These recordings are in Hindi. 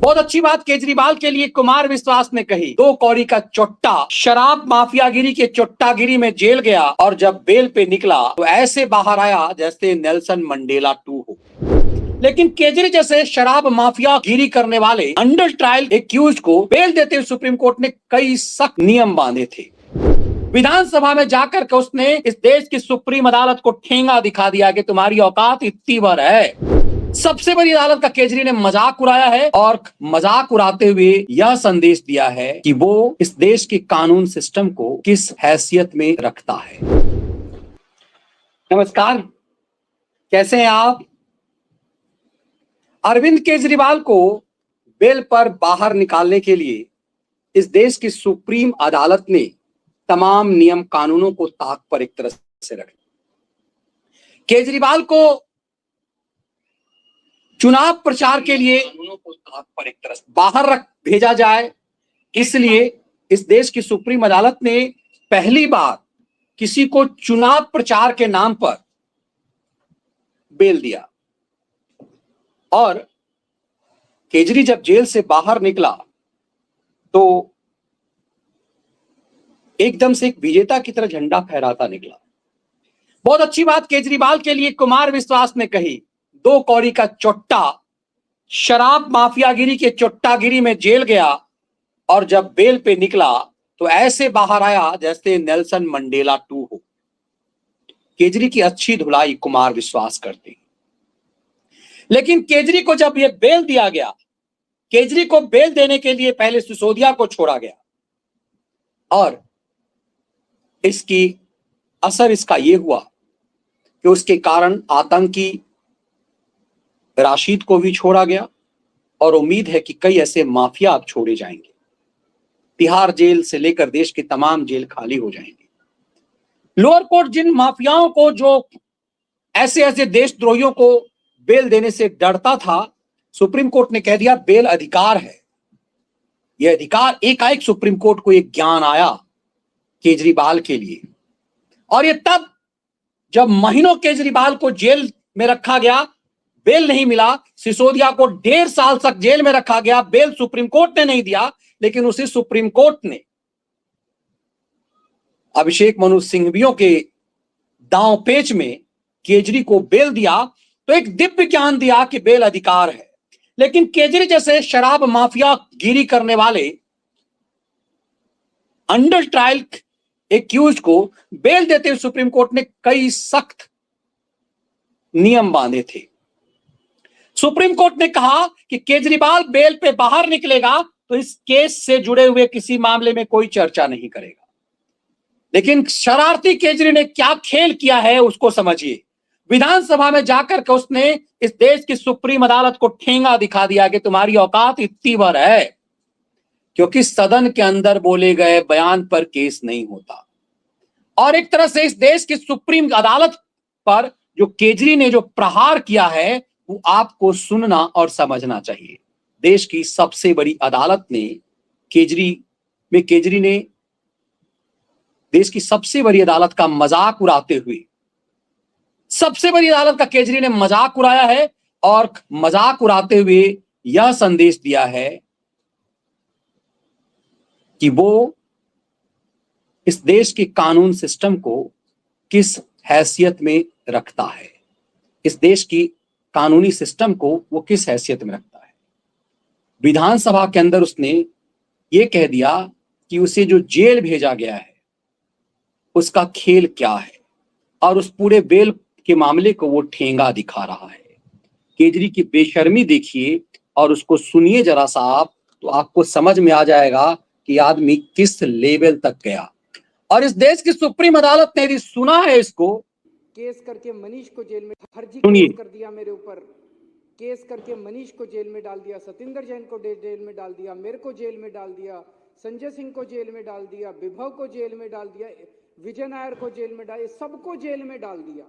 बहुत अच्छी बात केजरीवाल के लिए कुमार विश्वास ने कही। 2 कौड़ी का चोट्टा शराब माफियागिरी के चोट्टागिरी में जेल गया और जब बेल पे निकला तो ऐसे बाहर आया जैसे नेल्सन मंडेला 2 हो। लेकिन केजरी जैसे शराब माफिया गिरी करने वाले अंडर ट्रायल एक्यूज को बेल देते हुए सुप्रीम कोर्ट ने कई सख्त नियम बांधे थे। विधानसभा में जाकर के उसने इस देश की सुप्रीम अदालत को ठेंगा दिखा दिया कि तुम्हारी औकात इतनी भर है। सबसे बड़ी अदालत का केजरी ने मजाक उड़ाया है और मजाक उड़ाते हुए यह संदेश दिया है कि वो इस देश के कानून सिस्टम को किस हैसियत में रखता है। नमस्कार, कैसे हैं आप? अरविंद केजरीवाल को बेल पर बाहर निकालने के लिए इस देश की सुप्रीम अदालत ने तमाम नियम कानूनों को ताक पर एक तरह से रखा। केजरीवाल को चुनाव प्रचार के लिए कानूनों को ताक पर एक तरह से बाहर भेजा जाए, इसलिए इस देश की सुप्रीम अदालत ने पहली बार किसी को चुनाव प्रचार के नाम पर बेल दिया। और केजरी जब जेल से बाहर निकला तो एकदम से एक विजेता की तरह झंडा फहराता निकला। बहुत अच्छी बात केजरीवाल के लिए कुमार विश्वास ने कही। 2 कौड़ी का चोट्टा शराब माफियागिरी के चोट्टागिरी में जेल गया और जब बेल पे निकला तो ऐसे बाहर आया जैसे नेल्सन मंडेला 2 हो। केजरी की अच्छी धुलाई कुमार विश्वास करते। लेकिन केजरी को जब यह बेल दिया गया, केजरी को बेल देने के लिए पहले सिसोदिया को छोड़ा गया और इसकी असर इसका यह हुआ कि उसके कारण आतंकी राशिद को भी छोड़ा गया और उम्मीद है कि कई ऐसे माफिया अब छोड़े जाएंगे। तिहाड़ जेल से लेकर देश के तमाम जेल खाली हो जाएंगे। लोअर कोर्ट जिन माफियाओं को, जो ऐसे ऐसे देशद्रोहियों को बेल देने से डरता था, सुप्रीम कोर्ट ने कह दिया बेल अधिकार है। यह अधिकार एकाएक सुप्रीम कोर्ट को एक ज्ञान आया केजरीवाल के लिए। और यह तब जब महीनों केजरीवाल को जेल में रखा गया, बेल नहीं मिला। सिसोदिया को 1.5 साल तक जेल में रखा गया, बेल सुप्रीम कोर्ट ने नहीं दिया। लेकिन उसी सुप्रीम कोर्ट ने अभिषेक मनु सिंघवियों के दांव पेच में केजरी को बेल दिया, तो एक दिव्य ज्ञान दिया कि बेल अधिकार है। लेकिन केजरी जैसे शराब माफिया गिरी करने वाले अंडर ट्रायल एक्यूज को बेल देते हुए सुप्रीम कोर्ट ने कई सख्त नियम बांधे थे। सुप्रीम कोर्ट ने कहा कि केजरीवाल बेल पे बाहर निकलेगा तो इस केस से जुड़े हुए किसी मामले में कोई चर्चा नहीं करेगा। लेकिन शरारती केजरी ने क्या खेल किया है उसको समझिए। विधानसभा में जाकर के उसने इस देश की सुप्रीम अदालत को ठेंगा दिखा दिया कि तुम्हारी औकात इतनी भर है, क्योंकि सदन के अंदर बोले गए बयान पर केस नहीं होता। और एक तरह से इस देश की सुप्रीम अदालत पर जो केजरी ने जो प्रहार किया है वो आपको सुनना और समझना चाहिए। देश की सबसे बड़ी अदालत ने केजरी ने देश की सबसे बड़ी अदालत का मजाक उड़ाते हुए, सबसे बड़ी अदालत का केजरी ने मजाक उड़ाया है और मजाक उड़ाते हुए यह संदेश दिया है कि वो इस देश के कानून सिस्टम को किस हैसियत में रखता है। इस देश की कानूनी सिस्टम को वो किस हैसियत में रखता है। विधानसभा के अंदर उसने ये कह दिया कि उसे जो जेल भेजा गया है उसका खेल क्या है और उस पूरे बेल के मामले को वो ठेंगा दिखा रहा है। केजरी की बेशर्मी देखिए और उसको सुनिए जरा सा आप, तो आपको समझ में आ जाएगा कि आदमी किस लेवल तक गया। और इस देश की सुप्रीम अदालत ने यदि सुना है इसको, केस करके मनीष को जेल में फर्जी केस कर दिया, मेरे ऊपर केस करके मनीष को जेल में डाल दिया, सतिंदर जैन को जेल में डाल दिया, मेरे को जेल में डाल दिया, संजय सिंह को जेल में डाल दिया, विभव को जेल में डाल दिया, विजय नायर को जेल में डाल, सबको जेल में डाल दिया।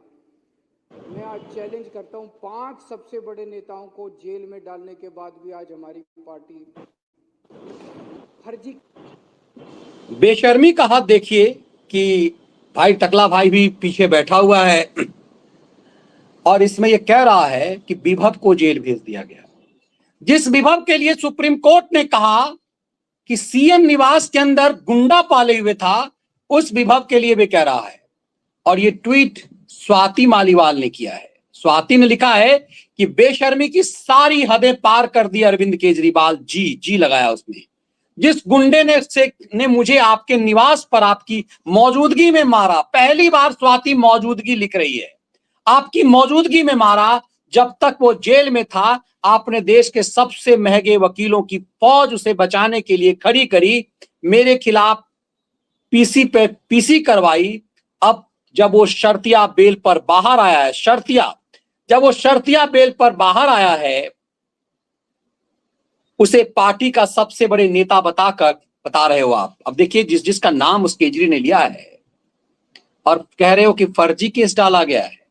मैं आज चैलेंज करता हूं 5 सबसे बड़े नेताओं को जेल में डालने के बाद भी आज हमारी पार्टी फर्जी बेशर्मी का हाथ देखिए कि भाई टकला भाई भी पीछे बैठा हुआ है और इसमें यह कह रहा है कि विभव को जेल भेज दिया गया। जिस विभव के लिए सुप्रीम कोर्ट ने कहा कि सीएम निवास के अंदर गुंडा पाले हुए था, उस विभव के लिए भी कह रहा है। और ये ट्वीट स्वाति मालीवाल ने किया है। स्वाति ने लिखा है कि बेशर्मी की सारी हदें पार कर दी अरविंद केजरीवाल जी लगाया उसने। जिस गुंडे ने मुझे आपके निवास पर आपकी मौजूदगी में मारा, पहली बार स्वाति मौजूदगी लिख रही है, आपकी मौजूदगी में मारा, जब तक वो जेल में था आपने देश के सबसे महंगे वकीलों की फौज उसे बचाने के लिए खड़ी करी, मेरे खिलाफ पीसी करवाई। अब जब वो शर्तिया बेल पर बाहर आया है, जब वो शर्तिया बेल पर बाहर आया है, उसे पार्टी का सबसे बड़े नेता बता रहे हो आप। अब देखिए जिसका नाम उस केजरी ने लिया है और कह रहे हो कि फर्जी केस डाला गया है।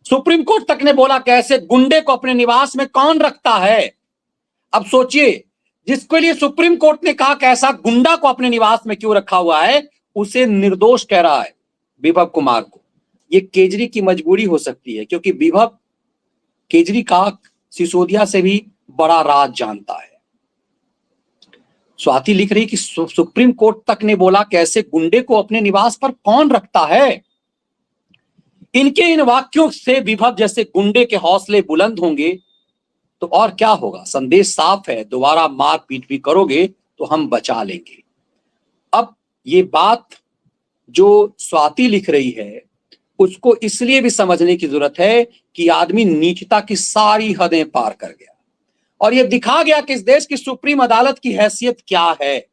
सुप्रीम कोर्ट तक ने बोला कैसे गुंडे को अपने निवास में कौन रखता है। अब सोचिए, जिसके लिए सुप्रीम कोर्ट ने कहा कैसा गुंडा को अपने निवास में क्यों रखा हुआ है, उसे निर्दोष कह रहा है विभव कुमार को। ये केजरी की मजबूरी हो सकती है, क्योंकि विभव केजरी का सिसोदिया से भी बड़ा राज जानता है। स्वाति लिख रही कि सुप्रीम कोर्ट तक ने बोला कैसे गुंडे को अपने निवास पर कौन रखता है। इनके इन वाक्यों से विभव जैसे गुंडे के हौसले बुलंद होंगे तो और क्या होगा। संदेश साफ है, दोबारा मारपीट भी करोगे तो हम बचा लेंगे। अब ये बात जो स्वाति लिख रही है उसको इसलिए भी समझने की जरूरत है कि आदमी नीचता की सारी हदें पार कर गया और यह दिखा गया कि इस देश की सुप्रीम अदालत की हैसियत क्या है।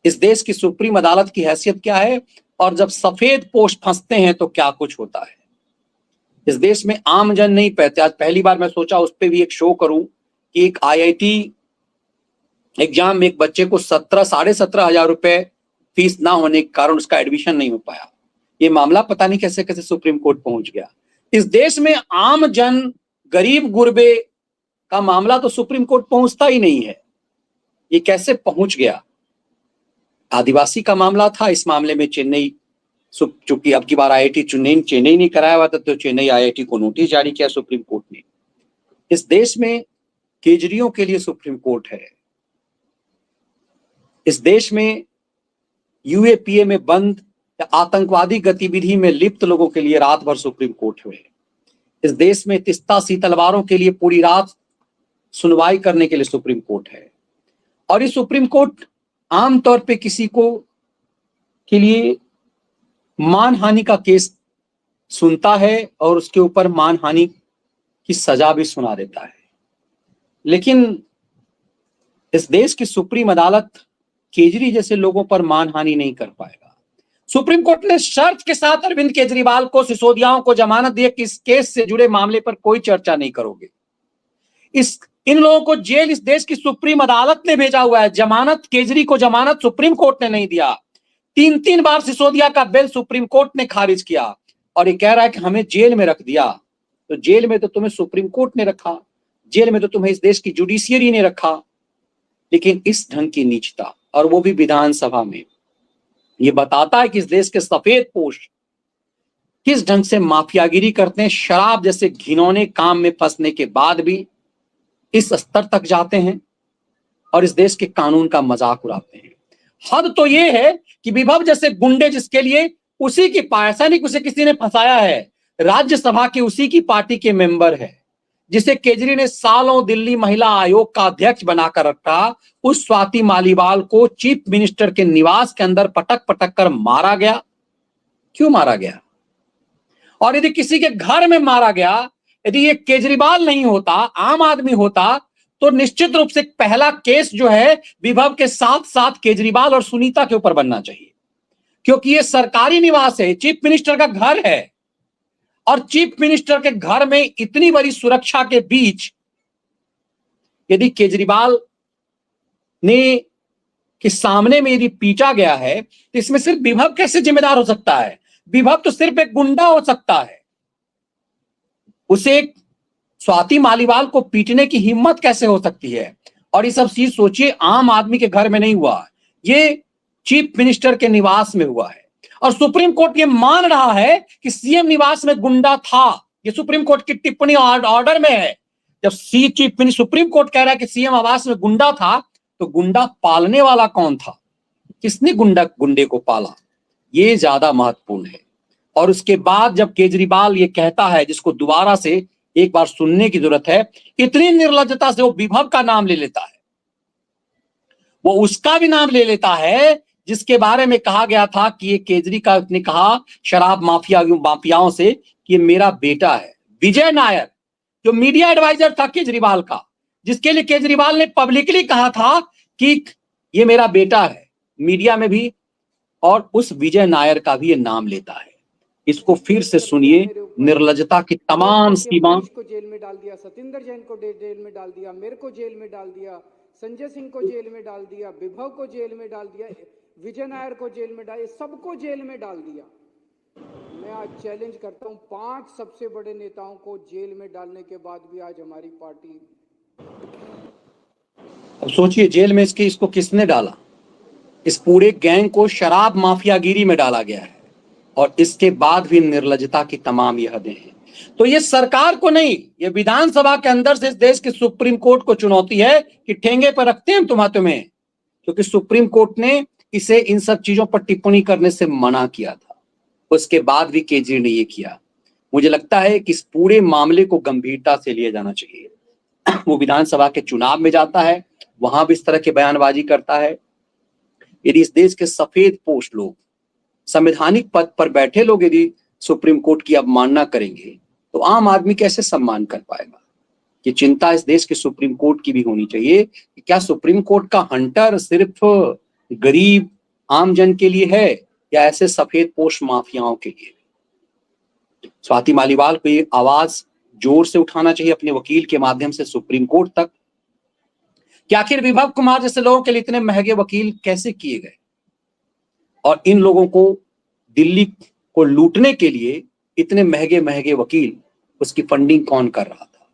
इस देश की सुप्रीम अदालत की हैसियत क्या है और जब सफेद पोश फंसते हैं तो क्या कुछ होता है। इस देश में आम जन नहीं पैते। आज पहली बार मैं सोचा उस पर भी एक शो करूं कि एक IIT एग्जाम में एक बच्चे को 17,500 रुपए फीस ना होने के कारण उसका एडमिशन नहीं हो पाया। ये मामला पता नहीं कैसे कैसे सुप्रीम कोर्ट पहुंच गया। इस देश में आम जन, गरीब गुरबे का मामला तो सुप्रीम कोर्ट पहुंचता ही नहीं है। ये कैसे पहुंच गया। आदिवासी का मामला था, इस मामले में चेन्नई, चूंकि अब की बार IIT चेन्नई नहीं कराया हुआ था तो चेन्नई IIT को नोटिस जारी किया सुप्रीम कोर्ट ने। इस देश में केजरियों के लिए सुप्रीम कोर्ट है। इस देश में UAPA में बंद या आतंकवादी गतिविधि में लिप्त लोगों के लिए रात भर सुप्रीम कोर्ट हुए। इस देश में तिस्ता सी तलवारों के लिए पूरी रात सुनवाई करने के लिए सुप्रीम कोर्ट है। और ये सुप्रीम कोर्ट आमतौर पे किसी को के लिए मानहानि का केस सुनता है और उसके ऊपर मानहानि की सजा भी सुना देता है। लेकिन इस देश की सुप्रीम अदालत केजरी जैसे लोगों पर मानहानि नहीं कर पाएगा। सुप्रीम कोर्ट ने शर्त के साथ अरविंद केजरीवाल को, सिसोदियाओं को जमानत दी कि इस केस से जुड़े मामले पर कोई चर्चा नहीं करोगे। इन लोगों को जेल इस देश की सुप्रीम अदालत ने भेजा हुआ है। जमानत, केजरी को जमानत सुप्रीम कोर्ट ने नहीं दिया। 3 बार सिसोदिया का बेल सुप्रीम कोर्ट ने खारिज किया और ये कह रहा है कि हमें जेल में रख दिया। तो जेल में तो तुम्हें सुप्रीम कोर्ट ने रखा, जेल में तो तुम्हें इस देश की जुडिशियरी ने रखा। लेकिन इस ढंग की नीचता, और वो भी विधानसभा में, ये बताता है कि इस देश के सफेद पोश किस ढंग से माफियागिरी करते हैं। शराब जैसे घिनौने काम में फंसने के बाद भी इस स्तर तक जाते हैं और इस देश के कानून का मजाक उड़ाते हैं। हद तो ये है कि विभव जैसे गुंडे, जिसके लिए उसी की ऐसा नहीं उसे किसी ने फंसाया है, राज्यसभा की उसी की पार्टी के मेंबर है, जिसे केजरी ने सालों दिल्ली महिला आयोग का अध्यक्ष बनाकर रखा, उस स्वाति मालीवाल को चीफ मिनिस्टर के निवास के अंदर पटक पटक कर मारा गया। क्यों मारा गया? और यदि किसी के घर में मारा गया, यदि ये केजरीवाल नहीं होता, आम आदमी होता, तो निश्चित रूप से पहला केस जो है विभव के साथ साथ केजरीवाल और सुनीता के ऊपर बनना चाहिए, क्योंकि ये सरकारी निवास है, चीफ मिनिस्टर का घर है। और चीफ मिनिस्टर के घर में इतनी बड़ी सुरक्षा के बीच यदि केजरीवाल ने के सामने में यदि पीटा गया है, तो इसमें सिर्फ विभव कैसे जिम्मेदार हो सकता है? विभव तो सिर्फ एक गुंडा हो सकता है। उसे स्वाति मालीवाल को पीटने की हिम्मत कैसे हो सकती है? और ये सब चीज सोचिए, आम आदमी के घर में नहीं हुआ, ये चीफ मिनिस्टर के निवास में हुआ है। और सुप्रीम कोर्ट ये मान रहा है कि सीएम निवास में गुंडा था। ये सुप्रीम कोर्ट की टिप्पणी ऑर्डर में है। जब चीफ मिनिस्टर सुप्रीम कोर्ट कह रहा है कि सीएम आवास में गुंडा था, तो गुंडा पालने वाला कौन था, किसने गुंडे को पाला, ये ज्यादा महत्वपूर्ण है। और उसके बाद जब केजरीवाल ये कहता है, जिसको दोबारा से एक बार सुनने की जरूरत है, इतनी निर्लज्जता से वो विभव का नाम ले लेता है, वो उसका भी नाम ले लेता है जिसके बारे में कहा गया था कि ये केजरीवाल ने कहा शराब माफियाओं से कि ये मेरा बेटा है। विजय नायर जो मीडिया एडवाइजर था केजरीवाल का, जिसके लिए केजरीवाल ने पब्लिकली कहा था कि ये मेरा बेटा है, मीडिया में भी, और उस विजय नायर का भी ये नाम लेता है। इसको फिर से सुनिए, निर्लज्जता की तमाम सीमा। मनीष को जेल में डाल दिया, सतिंदर जैन को जेल में डाल दिया, मेरे को जेल में डाल दिया, संजय सिंह को जेल में डाल दिया, विभव को जेल में डाल दिया, विजय नायर को जेल में डाल, सबको जेल में डाल दिया। मैं आज चैलेंज करता हूं, 5 सबसे बड़े नेताओं को जेल में डालने के बाद भी आज हमारी पार्टी। अब सोचिए, जेल में इसको किसने डाला? इस पूरे गैंग को शराब माफियागिरी में डाला गया है, और इसके बाद भी निर्लज्जता की तमाम ये हदें हैं। तो ये सरकार को नहीं, ये विधानसभा के अंदर से इस देश के सुप्रीम कोर्ट को चुनौती है कि ठेंगे पर रखते हैं तुम्हें, क्योंकि सुप्रीम कोर्ट ने इसे इन सब चीजों पर टिप्पणी करने से मना किया था। उसके बाद भी केजरी ने ये किया। मुझे लगता है कि इस पूरे मामले को गंभीरता से लिया जाना चाहिए। वो विधानसभा के चुनाव में जाता है, वहां भी इस तरह की बयानबाजी करता है। यदि इस देश के सफेद पोश लोग, संवैधानिक पद पर बैठे लोग यदि सुप्रीम कोर्ट की अवमानना करेंगे, तो आम आदमी कैसे सम्मान कर पाएगा? ये चिंता इस देश के सुप्रीम कोर्ट की भी होनी चाहिए कि क्या सुप्रीम कोर्ट का हंटर सिर्फ गरीब आम जन के लिए है या ऐसे सफेद पोश माफियाओं के लिए? स्वाति मालीवाल को ये आवाज जोर से उठाना चाहिए अपने वकील के माध्यम से सुप्रीम कोर्ट तक कि आखिर विभव कुमार जैसे लोगों के लिए इतने महंगे वकील कैसे किए गए, और इन लोगों को दिल्ली को लूटने के लिए इतने महंगे महंगे वकील, उसकी फंडिंग कौन कर रहा था,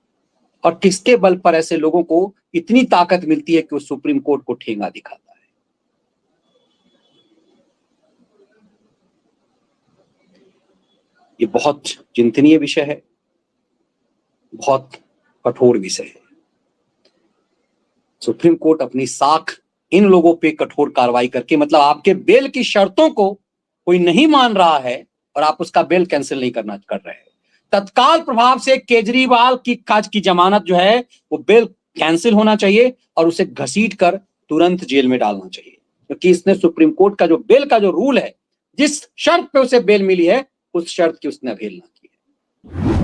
और किसके बल पर ऐसे लोगों को इतनी ताकत मिलती है कि वो सुप्रीम कोर्ट को ठेंगा दिखाता है। ये बहुत चिंतनीय विषय है, बहुत कठोर विषय है। सुप्रीम कोर्ट अपनी साख इन लोगों पे कठोर कार्रवाई करके, मतलब आपके बेल की शर्तों को कोई नहीं मान रहा है और आप उसका बेल कैंसिल नहीं कर रहे हैं, तत्काल प्रभाव से केजरीवाल की जमानत जो है वो बेल कैंसिल होना चाहिए और उसे घसीट कर तुरंत जेल में डालना चाहिए, क्योंकि इसने सुप्रीम कोर्ट का जो बेल का जो रूल है, जिस शर्त पे उसे बेल मिली है, उस शर्त की उसने अवहेलना की है।